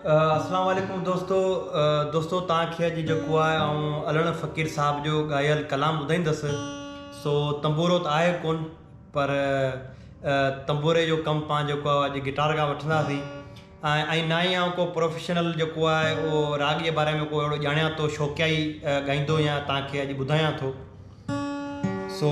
अस्सलाम वालेकुम दोस्तों। दोस्तों तव्हांखे अॼु जेको आहे अलण फ़क़ीर साहब जो ॻायल कलाम ॿुधाईंदुसि। सो तंबूरो त आहे कोन, पर तंबूरे जो कमु पाण जेको आहे अॼु गिटार खां वठंदासीं। ऐं ना ई को प्रोफेशनल जेको आहे उहो राग जे बारे में को अहिड़ो ॼाणियां थो, शौक़िया ई ॻाईंदो या तव्हांखे अॼु ॿुधायां थो। सो